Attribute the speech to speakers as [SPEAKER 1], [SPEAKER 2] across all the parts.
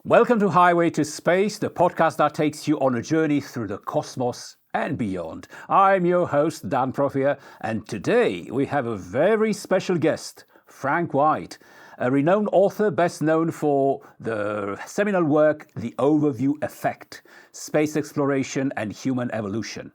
[SPEAKER 1] Welcome to Highway to Space, the podcast that takes you on a journey through the cosmos and beyond. I'm your host, Dan Profir, and today we have a very special guest, Frank White, a renowned author best known for the seminal work, The Overview Effect, Space Exploration and Human Evolution.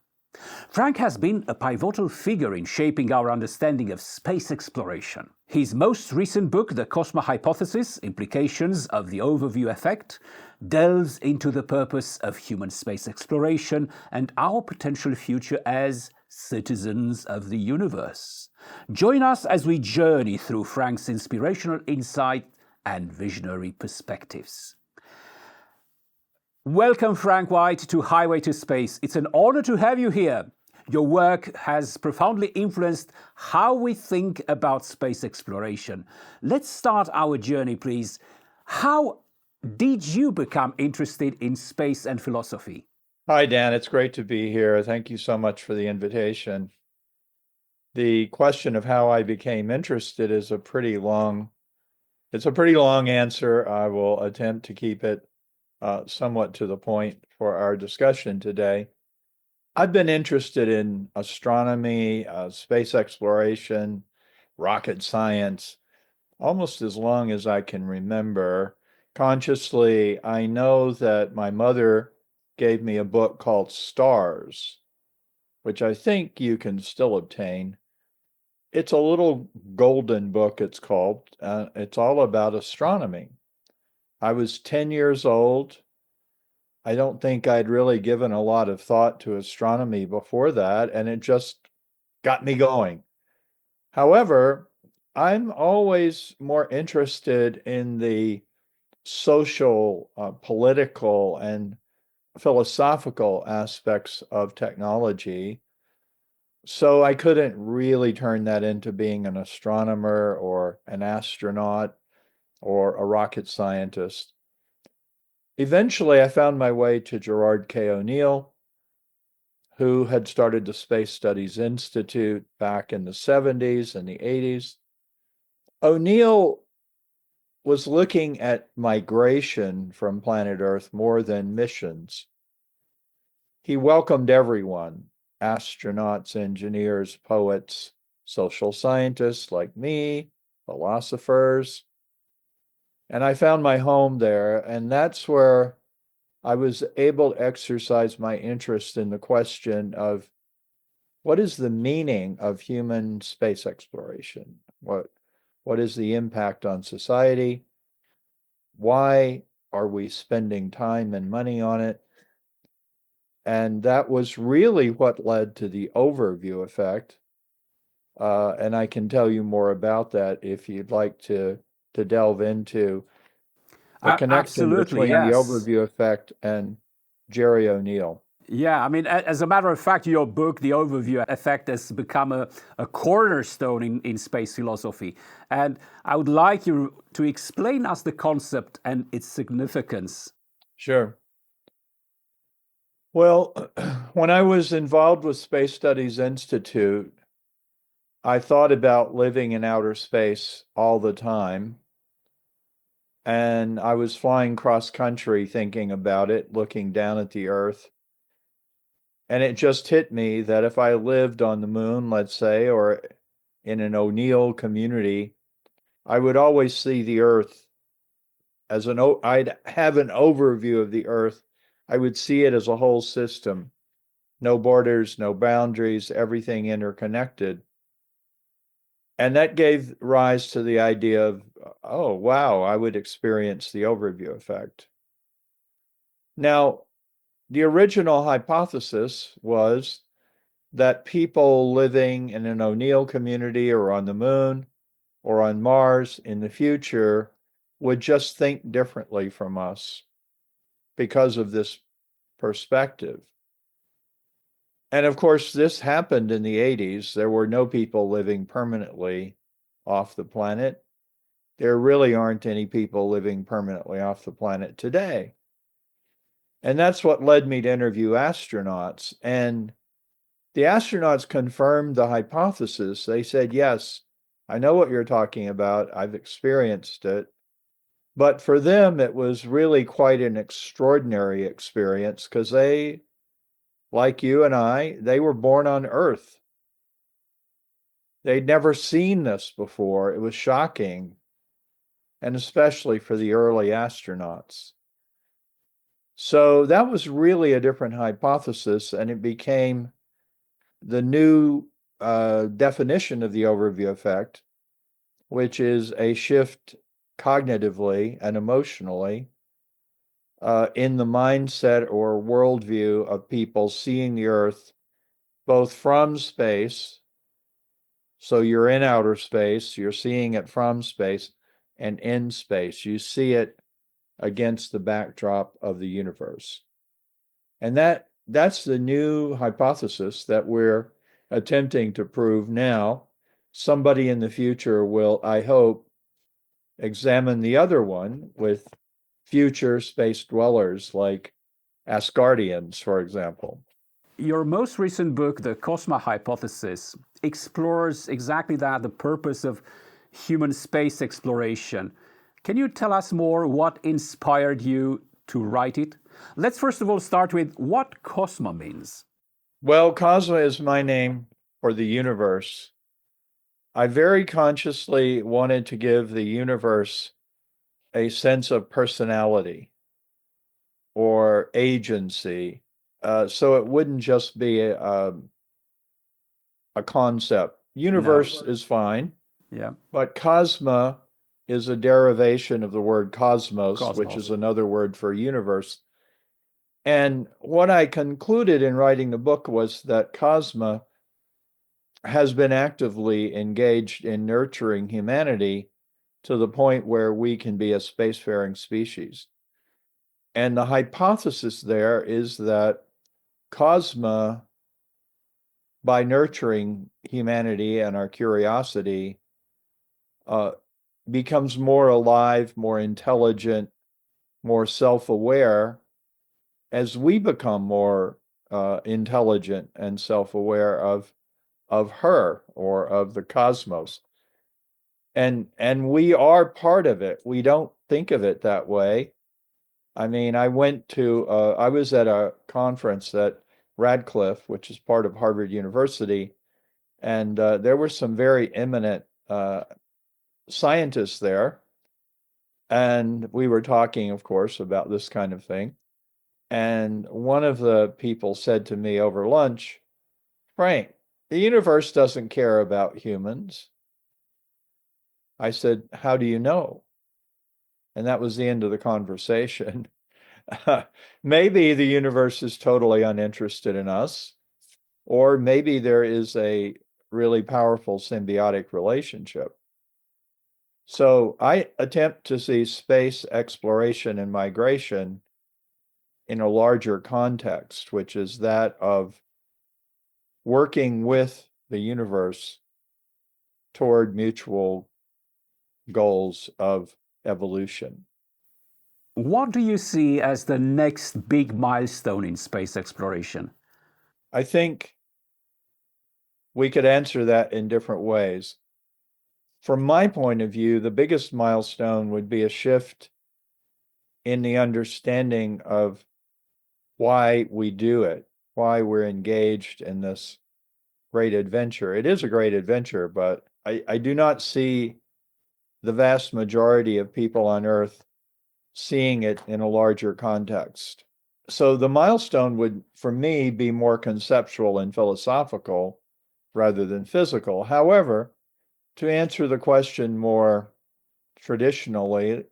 [SPEAKER 1] Frank has been a pivotal figure in shaping our understanding of space exploration. His most recent book, The Cosma Hypothesis, Implications of the Overview Effect, delves into the purpose of human space exploration and our potential future as citizens of the universe. Join us as we journey through Frank's inspirational insight and visionary perspectives. Welcome, Frank White, to Highway to Space. It's an honor to have you here. Your work has profoundly influenced how we think about space exploration. Let's start our journey, please. How did you become interested in space and philosophy?
[SPEAKER 2] Hi, Dan. It's great to be here. Thank you so much for the invitation. The question of how I became interested is a pretty long answer. I will attempt to keep it somewhat to the point for our discussion today. I've been interested in astronomy, space exploration, rocket science, almost as long as I can remember. Consciously, I know that my mother gave me a book called Stars, which I think you can still obtain. It's a little golden book, it's called. It's all about astronomy. I was 10 years old. I don't think I'd really given a lot of thought to astronomy before that, and it just got me going. However, I'm always more interested in the social, political, and philosophical aspects of technology. So I couldn't really turn that into being an astronomer or an astronaut or a rocket scientist. Eventually, I found my way to Gerard K. O'Neill, who had started the Space Studies Institute back in the 70s and the 80s. O'Neill was looking at migration from planet Earth more than missions. He welcomed everyone, astronauts, engineers, poets, social scientists like me, philosophers. And I found my home there, and that's where I was able to exercise my interest in the question of what is the meaning of human space exploration? What is the impact on society? Why are we spending time and money on it? And that was really what led to the overview effect. And I can tell you more about that if you'd like to delve into the connection
[SPEAKER 1] Absolutely,
[SPEAKER 2] between the
[SPEAKER 1] yes.
[SPEAKER 2] overview effect and Jerry O'Neill.
[SPEAKER 1] Yeah, I mean, as a matter of fact, your book, The Overview Effect, has become a cornerstone in space philosophy. And I would like you to explain us the concept and its significance.
[SPEAKER 2] Sure. Well, when I was involved with Space Studies Institute, I thought about living in outer space all the time. And I was flying cross country thinking about it, looking down at the Earth. And it just hit me that if I lived on the moon, let's say, or in an O'Neill community, I would always see the Earth as I'd have an overview of the Earth. I would see it as a whole system. No borders, no boundaries, everything interconnected. And that gave rise to the idea of, oh, wow, I would experience the overview effect. Now, the original hypothesis was that people living in an O'Neill community or on the moon or on Mars in the future would just think differently from us because of this perspective. And of course, this happened in the 80s. There were no people living permanently off the planet. There really aren't any people living permanently off the planet today. And that's what led me to interview astronauts. And the astronauts confirmed the hypothesis. They said, yes, I know what you're talking about. I've experienced it. But for them, it was really quite an extraordinary experience because they, like you and I, they were born on Earth. They'd never seen this before. It was shocking, and especially for the early astronauts. So that was really a different hypothesis, and it became the new definition of the overview effect, which is a shift cognitively and emotionally in the mindset or worldview of people seeing the Earth both from space. So you're in outer space, you're seeing it from space, and in space. You see it against the backdrop of the universe. And that's the new hypothesis that we're attempting to prove now. Somebody in the future will, I hope, examine the other one with future space dwellers like Asgardians, for example.
[SPEAKER 1] Your most recent book, The Cosma Hypothesis, explores exactly that, the purpose of human space exploration. Can you tell us more what inspired you to write it? Let's first of all start with what Cosma means.
[SPEAKER 2] Well, Cosma is my name for the universe. I very consciously wanted to give the universe a sense of personality or agency, so it wouldn't just be a concept. Universe is fine,
[SPEAKER 1] Yeah,
[SPEAKER 2] but Cosma is a derivation of the word cosmos, which
[SPEAKER 1] cosmos.
[SPEAKER 2] is another word for universe. And what I concluded in writing the book was that Cosma has been actively engaged in nurturing humanity to the point where we can be a spacefaring species. And the hypothesis there is that Cosma, by nurturing humanity and our curiosity, uh, becomes more alive, more intelligent, more self-aware as we become more intelligent and self-aware of her or of the cosmos. And we are part of it. We don't think of it that way. I mean, I was at a conference at Radcliffe, which is part of Harvard University, and there were some very eminent scientists there. And we were talking, of course, about this kind of thing. And one of the people said to me over lunch, Frank, the universe doesn't care about humans. I said, how do you know? And that was the end of the conversation. Maybe the universe is totally uninterested in us, or maybe there is a really powerful symbiotic relationship. So I attempt to see space exploration and migration in a larger context, which is that of working with the universe toward mutual goals of evolution.
[SPEAKER 1] What do you see as the next big milestone in space exploration?
[SPEAKER 2] I think we could answer that in different ways. From my point of view, the biggest milestone would be a shift in the understanding of why we do it, why we're engaged in this great adventure. It is a great adventure, but I do not see the vast majority of people on Earth seeing it in a larger context. So the milestone would, for me, be more conceptual and philosophical rather than physical. However, to answer the question more traditionally,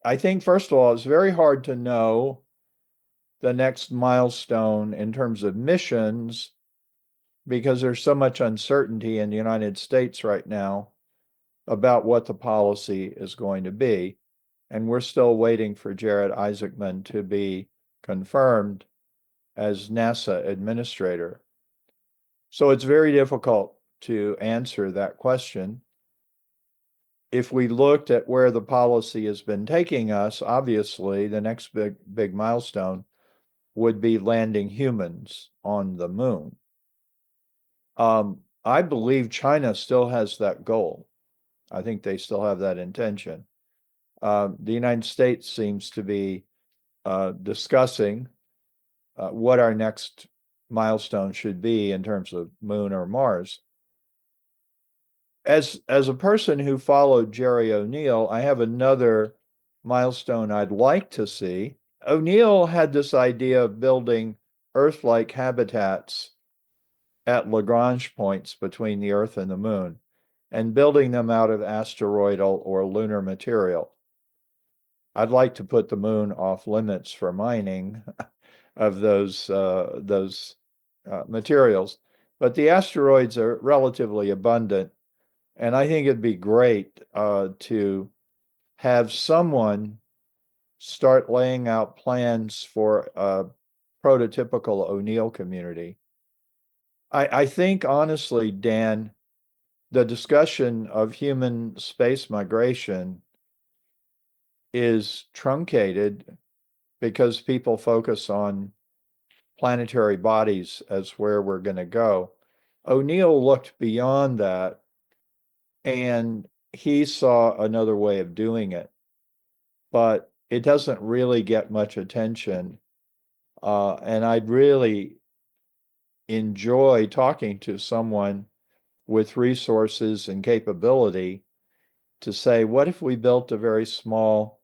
[SPEAKER 2] I think, first of all, it's very hard to know the next milestone in terms of missions because there's so much uncertainty in the United States right now about what the policy is going to be. And we're still waiting for Jared Isaacman to be confirmed as NASA administrator. So it's very difficult to answer that question. If we looked at where the policy has been taking us, obviously the next big milestone would be landing humans on the moon. I believe China still has that goal. I think they still have that intention. The United States seems to be discussing what our next milestone should be in terms of Moon or Mars. As a person who followed Jerry O'Neill, I have another milestone I'd like to see. O'Neill had this idea of building Earth-like habitats at Lagrange points between the Earth and the Moon, and building them out of asteroidal or lunar material. I'd like to put the Moon off limits for mining of those materials, but the asteroids are relatively abundant, and I think it'd be great to have someone start laying out plans for a prototypical O'Neill community. I think honestly, Dan, the discussion of human space migration is truncated because people focus on planetary bodies as where we're going to go. O'Neill looked beyond that, and he saw another way of doing it, but it doesn't really get much attention. And I'd really enjoy talking to someone with resources and capability to say, what if we built a very small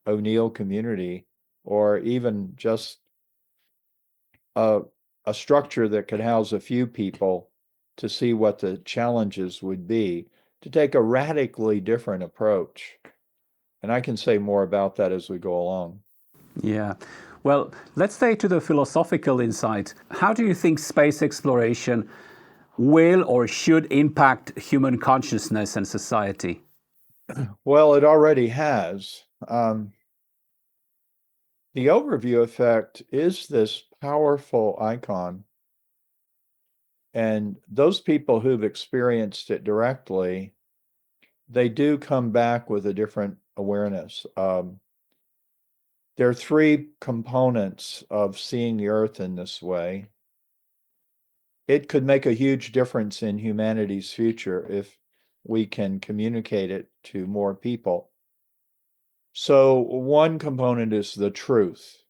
[SPEAKER 2] O'Neill community, or even just a structure that could house a few people, to see what the challenges would be, to take a radically different approach. And I can say more about that as we go along.
[SPEAKER 1] Yeah. Well, let's stay to the philosophical insight. How do you think space exploration will or should impact human consciousness and society?
[SPEAKER 2] Well, it already has. The overview effect is this powerful icon. And those people who've experienced it directly, they do come back with a different awareness. There are three components of seeing the Earth in this way. It could make a huge difference in humanity's future if we can communicate it to more people. So one component is the truth.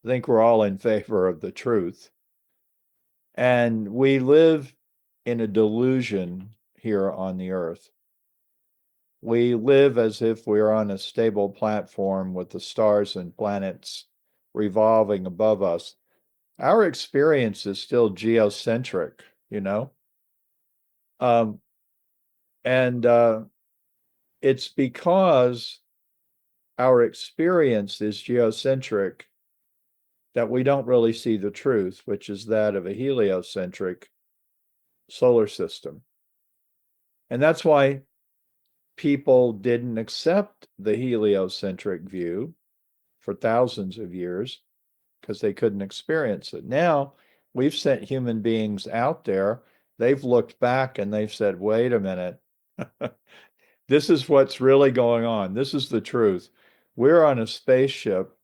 [SPEAKER 2] I think we're all in favor of the truth. And we live in a delusion here on the Earth. We live as if we're on a stable platform with the stars and planets revolving above us. Our experience is still geocentric, you know? And it's because our experience is geocentric that we don't really see the truth, which is that of a heliocentric solar system. And that's why people didn't accept the heliocentric view for thousands of years, because they couldn't experience it. Now we've sent human beings out there. They've looked back and they've said, wait a minute, this is what's really going on. This is the truth. We're on a spaceship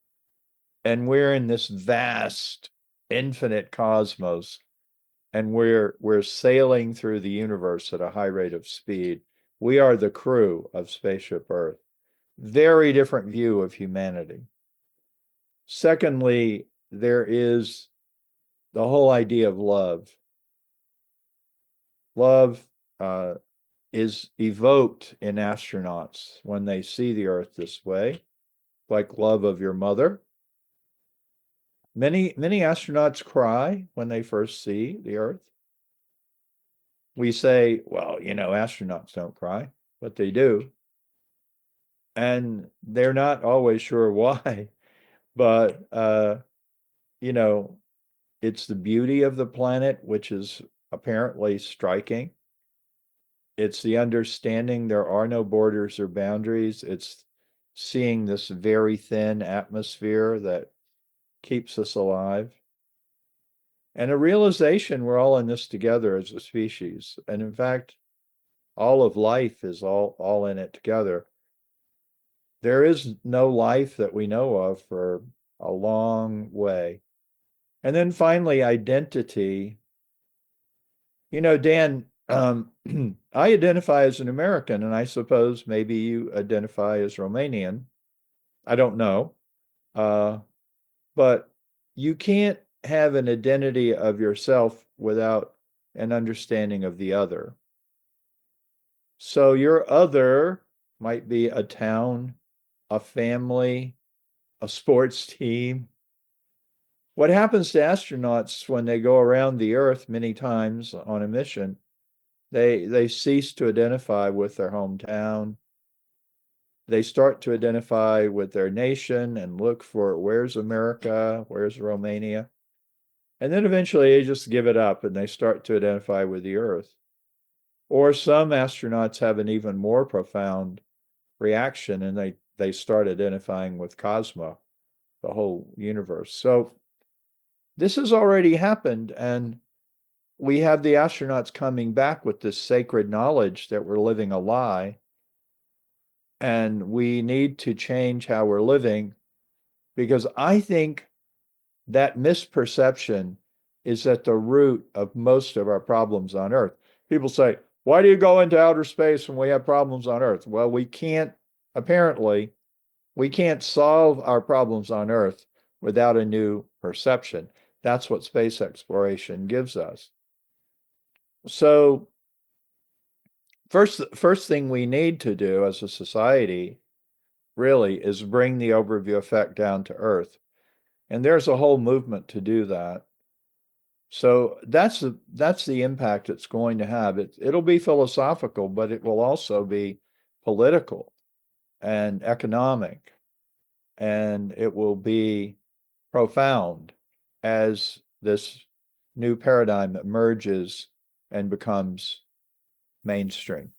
[SPEAKER 2] and we're in this vast, infinite cosmos, and we're sailing through the universe at a high rate of speed. We are the crew of Spaceship Earth. Very different view of humanity. Secondly, there is the whole idea of love. Love is evoked in astronauts when they see the Earth this way, like love of your mother. Many astronauts cry when they first see the Earth. We say, well, you know, astronauts don't cry, but they do. And they're not always sure why, but, you know, it's the beauty of the planet, which is apparently striking. It's the understanding there are no borders or boundaries. It's seeing this very thin atmosphere that keeps us alive. And a realization we're all in this together as a species. And in fact, all of life is all in it together. There is no life that we know of for a long way. And then finally, identity. You know, Dan, I identify as an American, and I suppose maybe you identify as Romanian. I don't know. But you can't have an identity of yourself without an understanding of the other. So your other might be a town, a family, a sports team. What happens to astronauts when they go around the Earth many times on a mission? They cease to identify with their hometown. They start to identify with their nation and look for where's America, where's Romania. And then eventually they just give it up and they start to identify with the Earth. Or some astronauts have an even more profound reaction and they start identifying with Cosma, the whole universe. So this has already happened, and we have the astronauts coming back with this sacred knowledge that we're living a lie, and we need to change how we're living, because I think that misperception is at the root of most of our problems on Earth. People say, why do you go into outer space when we have problems on Earth? Well, apparently, we can't solve our problems on Earth without a new perception. That's what space exploration gives us. So, first thing we need to do as a society really is bring the overview effect down to Earth. And there's a whole movement to do that. So that's the impact it's going to have. It'll be philosophical, but it will also be political and economic, and it will be profound as this new paradigm emerges and becomes mainstream.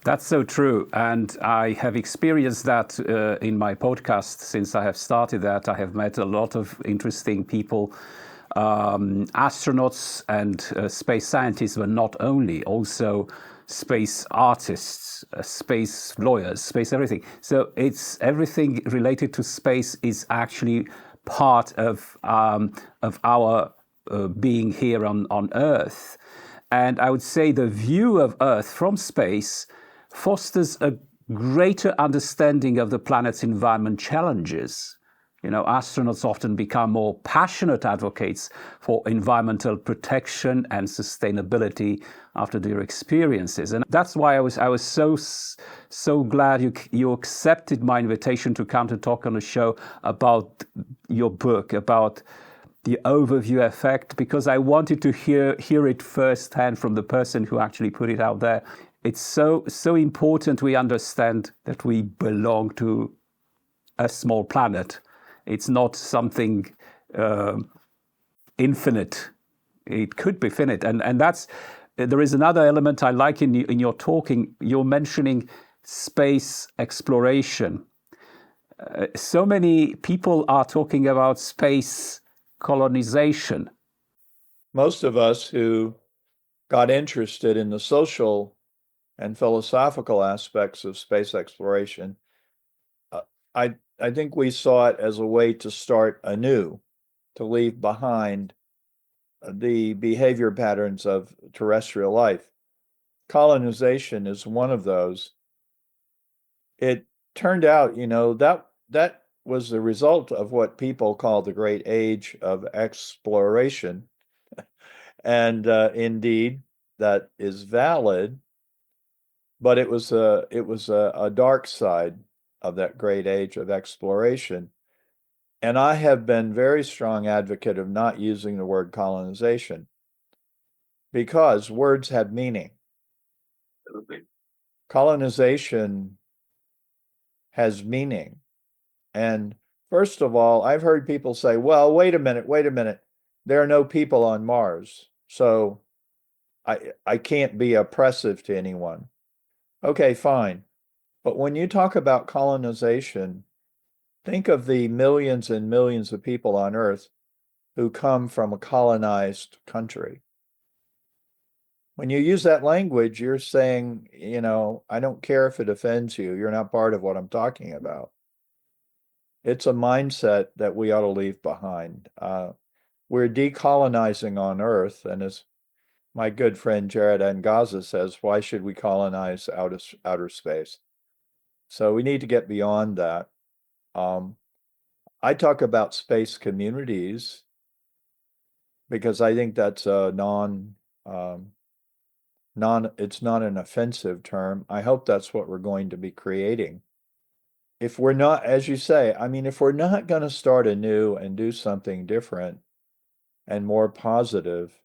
[SPEAKER 1] That's so true. And I have experienced that in my podcast since I have started that. I have met a lot of interesting people, astronauts and space scientists, but not only, also space artists, space lawyers, space everything. So it's everything related to space is actually part of our being here on Earth. And I would say the view of Earth from space fosters a greater understanding of the planet's environment challenges. You know, astronauts often become more passionate advocates for environmental protection and sustainability after their experiences. And that's why I was so glad you accepted my invitation to come to talk on the show about your book, about the overview effect, because I wanted to hear it firsthand from the person who actually put it out there. It's so important we understand that we belong to a small planet. It's not something infinite. It could be finite, and that's there is another element I like in your talking. You're mentioning space exploration. So many people are talking about space colonization.
[SPEAKER 2] Most of us who got interested in the social and philosophical aspects of space exploration, I think we saw it as a way to start anew, to leave behind the behavior patterns of terrestrial life. Colonization is one of those. It turned out, that was the result of what people call the great age of exploration. And indeed, that is valid, but it was a dark side of that great age of exploration. And I have been very strong advocate of not using the word colonization because words have meaning. Colonization has meaning. And first of all, I've heard people say, well, wait a minute. There are no people on Mars, so I can't be oppressive to anyone. Okay, fine. But when you talk about colonization, think of the millions and millions of people on Earth who come from a colonized country. When you use that language, you're saying, I don't care if it offends you. You're not part of what I'm talking about. It's a mindset that we ought to leave behind. We're decolonizing on Earth, and as my good friend Jared Angaza says, why should we colonize outer space? So we need to get beyond that. I talk about space communities because I think that's a it's not an offensive term. I hope that's what we're going to be creating. If we're not, as you say, I mean, if we're not going to start anew and do something different and more positive,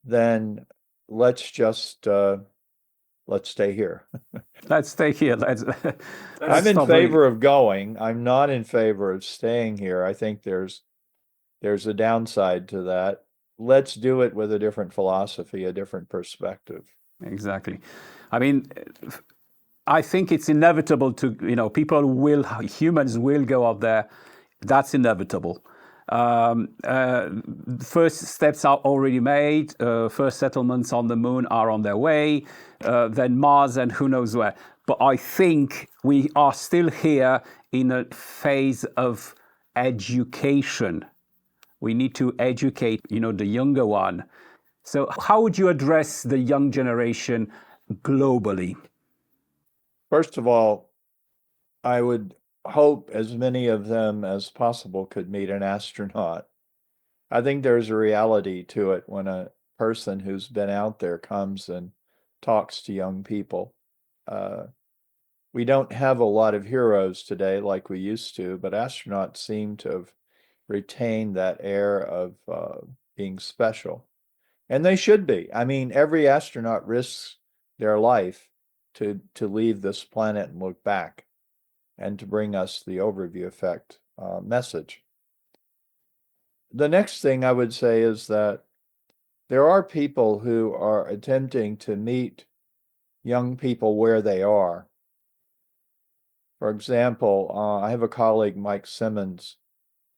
[SPEAKER 2] then let's just let's stay here.
[SPEAKER 1] Let's stay here.
[SPEAKER 2] I'm in
[SPEAKER 1] stop doing.
[SPEAKER 2] favor of going. I'm not in favor of staying here. I think there's a downside to that. Let's do it with a different philosophy, a different perspective.
[SPEAKER 1] Exactly. I mean, I think it's inevitable to, humans will go up there. That's inevitable. First steps are already made. First settlements on the moon are on their way. Then Mars and who knows where. But I think we are still here in a phase of education. We need to educate, the younger one. So how would you address the young generation globally?
[SPEAKER 2] First of all, I would hope as many of them as possible could meet an astronaut. I think there's a reality to it when a person who's been out there comes and talks to young people. We don't have a lot of heroes today like we used to, but astronauts seem to have retained that air of being special. And they should be. I mean, every astronaut risks their life to leave this planet and look back and to bring us the overview effect message. The next thing I would say is that there are people who are attempting to meet young people where they are. For example, I have a colleague, Mike Simmons,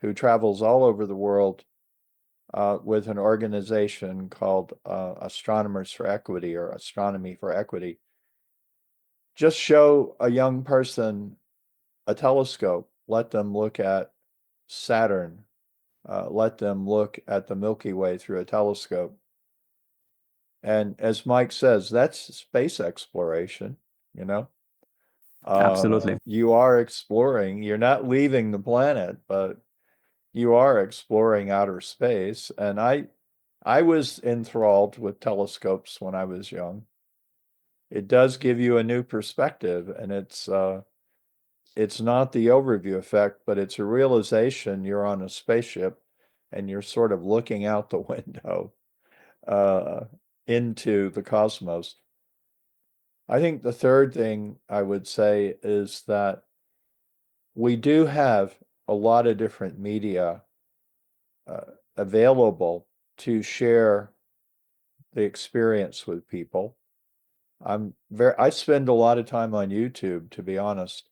[SPEAKER 2] who travels all over the world with an organization called Astronomers for Equity or Astronomy for Equity. Just show a young person a telescope, let them look at Saturn, let them look at the Milky Way through a telescope. And as Mike says, that's space exploration, you know?
[SPEAKER 1] Absolutely.
[SPEAKER 2] You are exploring, you're not leaving the planet, but you are exploring outer space. And I was enthralled with telescopes when I was young. It does give you a new perspective, and it's not the overview effect, but it's a realization you're on a spaceship and you're sort of looking out the window into the cosmos. I think the third thing I would say is that we do have a lot of different media available to share the experience with people. I spend a lot of time on YouTube, to be honest.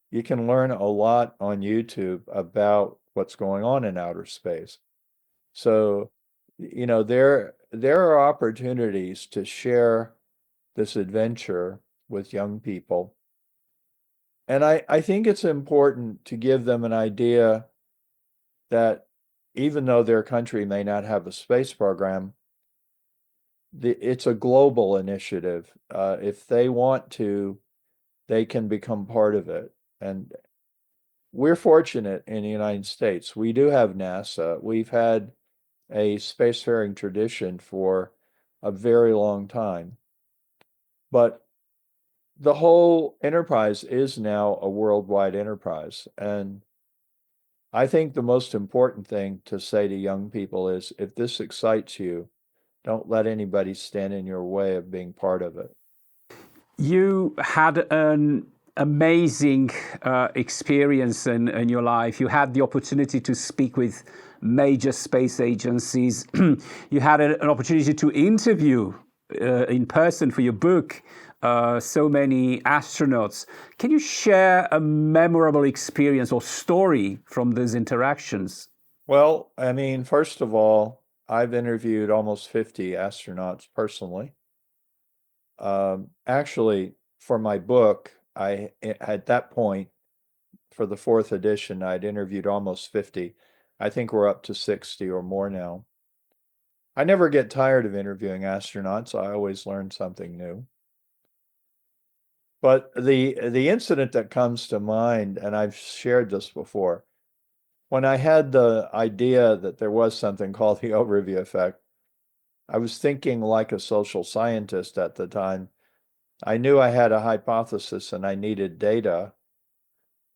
[SPEAKER 2] You can learn a lot on YouTube about what's going on in outer space. So, there are opportunities to share this adventure with young people. And I think it's important to give them an idea that even though their country may not have a space program, it's a global initiative. If they want to, they can become part of it. And we're fortunate in the United States. We do have NASA. We've had a spacefaring tradition for a very long time. But the whole enterprise is now a worldwide enterprise. And I think the most important thing to say to young people is if this excites you, don't let anybody stand in your way of being part of it.
[SPEAKER 1] You had an amazing experience in your life. You had the opportunity to speak with major space agencies. You had an opportunity to interview in person for your book so many astronauts. Can you share a memorable experience or story from those interactions?
[SPEAKER 2] Well, I mean, first of all, I've interviewed almost 50 astronauts personally. Actually, for my book, at that point, for the fourth edition, I'd interviewed almost 50. I think we're up to 60 or more now. I never get tired of interviewing astronauts. I always learn something new. But the incident that comes to mind, and I've shared this before, when I had the idea that there was something called the overview effect, I was thinking like a social scientist at the time. I knew I had a hypothesis and I needed data.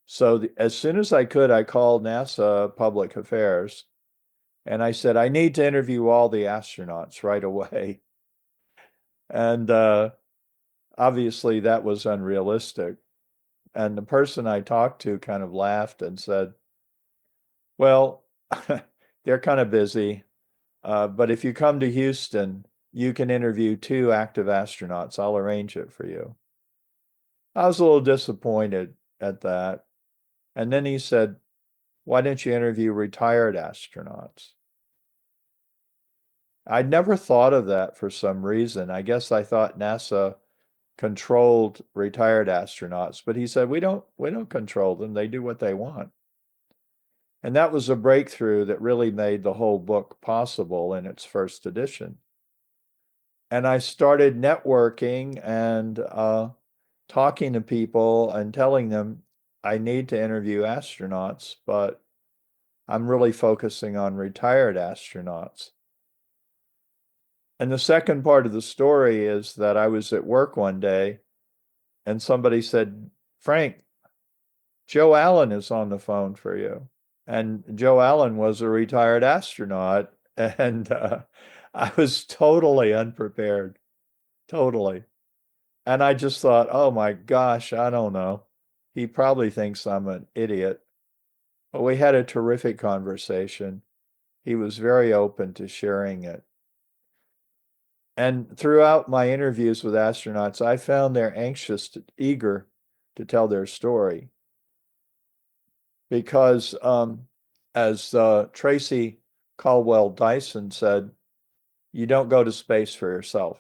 [SPEAKER 2] So as soon as I could, I called NASA Public Affairs and I said, I need to interview all the astronauts right away. And obviously that was unrealistic. And the person I talked to kind of laughed and said, well, they're kind of busy. But if you come to Houston, you can interview 2 active astronauts. I'll arrange it for you. I was a little disappointed at that. And then he said, why don't you interview retired astronauts? I'd never thought of that for some reason. I guess I thought NASA controlled retired astronauts, but he said, we don't control them. They do what they want. And that was a breakthrough that really made the whole book possible in its first edition. And I started networking and talking to people and telling them I need to interview astronauts, but I'm really focusing on retired astronauts. And the second part of the story is that I was at work one day and somebody said, Frank, Joe Allen is on the phone for you. And Joe Allen was a retired astronaut. And I was totally unprepared, totally. And I just thought, oh my gosh, I don't know. He probably thinks I'm an idiot. But we had a terrific conversation. He was very open to sharing it. And throughout my interviews with astronauts, I found they're eager to tell their story. Because as Tracy Caldwell Dyson said, you don't go to space for yourself.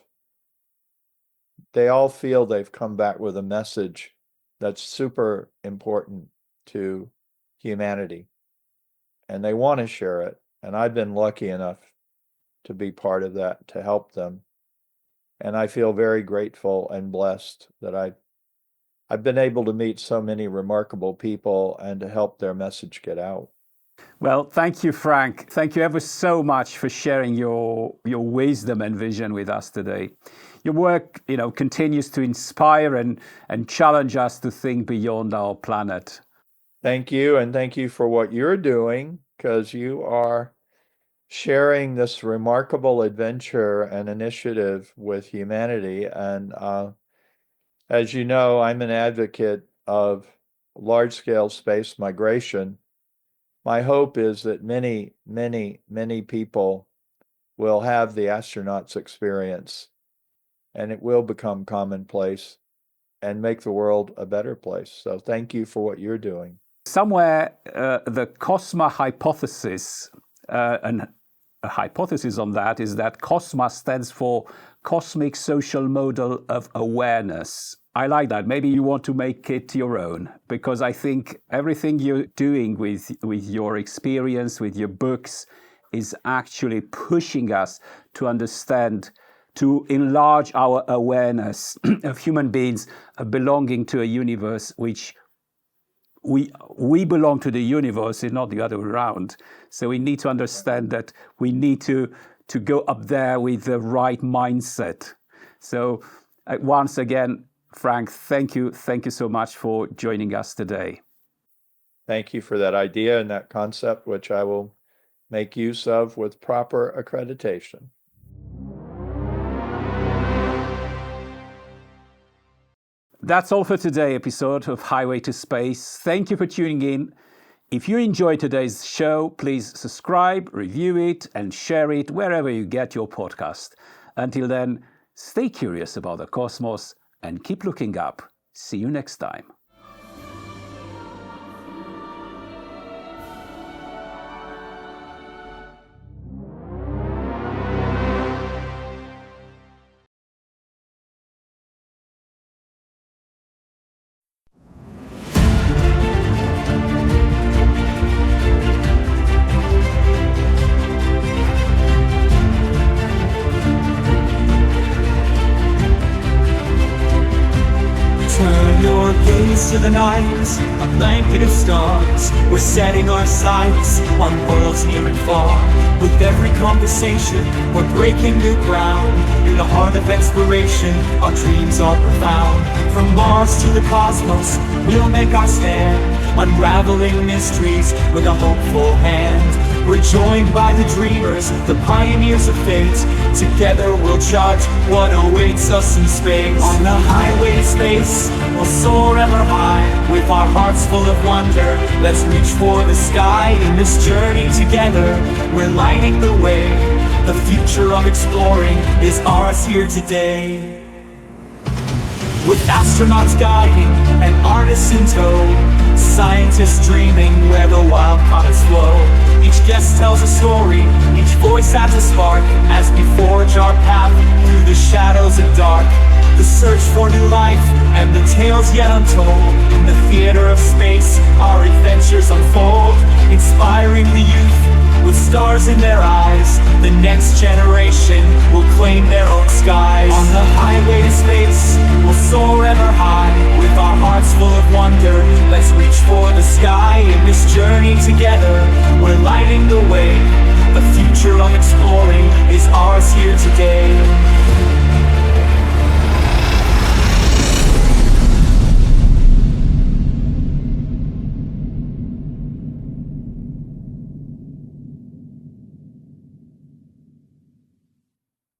[SPEAKER 2] They all feel they've come back with a message that's super important to humanity. And they want to share it. And I've been lucky enough to be part of that, to help them. And I feel very grateful and blessed that I've been able to meet so many remarkable people and to help their message get out.
[SPEAKER 1] Well, thank you, Frank. Thank you ever so much for sharing your wisdom and vision with us today. Your work, continues to inspire and challenge us to think beyond our planet.
[SPEAKER 2] Thank you, and thank you for what you're doing, because you are sharing this remarkable adventure and initiative with humanity. And as you know, I'm an advocate of large-scale space migration. My hope is that many, many, many people will have the astronauts experience, and it will become commonplace and make the world a better place. So thank you for what you're doing.
[SPEAKER 1] Somewhere, the Cosma hypothesis, and a hypothesis on that is that Cosma stands for Cosmic Social Model of Awareness. I like that. Maybe you want to make it your own, because I think everything you're doing with your experience, with your books, is actually pushing us to understand, to enlarge our awareness of human beings belonging to a universe which we belong to the universe, and not the other way around. So we need to understand that we need to go up there with the right mindset. So once again, Frank, thank you so much for joining us today.
[SPEAKER 2] Thank you for that idea and that concept, which I will make use of with proper accreditation.
[SPEAKER 1] That's all for today's episode of Highway to Space. Thank you for tuning in. If you enjoyed today's show, please subscribe, review it, and share it wherever you get your podcast. Until then, stay curious about the cosmos and keep looking up. See you next time.
[SPEAKER 3] Mars to the night, a blanket of stars. We're setting our sights on worlds near and far. With every conversation, we're breaking new ground. In the heart of exploration, our dreams are profound. From Mars to the cosmos, we'll make our stand, unraveling mysteries with a hopeful hand. We're joined by the dreamers, the pioneers of fate. Together we'll chart what awaits us in space. On the highway to space, we'll soar ever high. With our hearts full of wonder, let's reach for the sky. In this journey together, we're lighting the way. The future of exploring is ours here today. With astronauts guiding and artists in tow, scientists dreaming where the wild comets flow. Each guest tells a story, each voice adds a spark, as we forge our path through the shadows and dark. The search for new life and the tales yet untold. In the theater of space, our adventures unfold, inspiring the youth with stars in their eyes. The next generation will claim their own skies. On the highway to space, we'll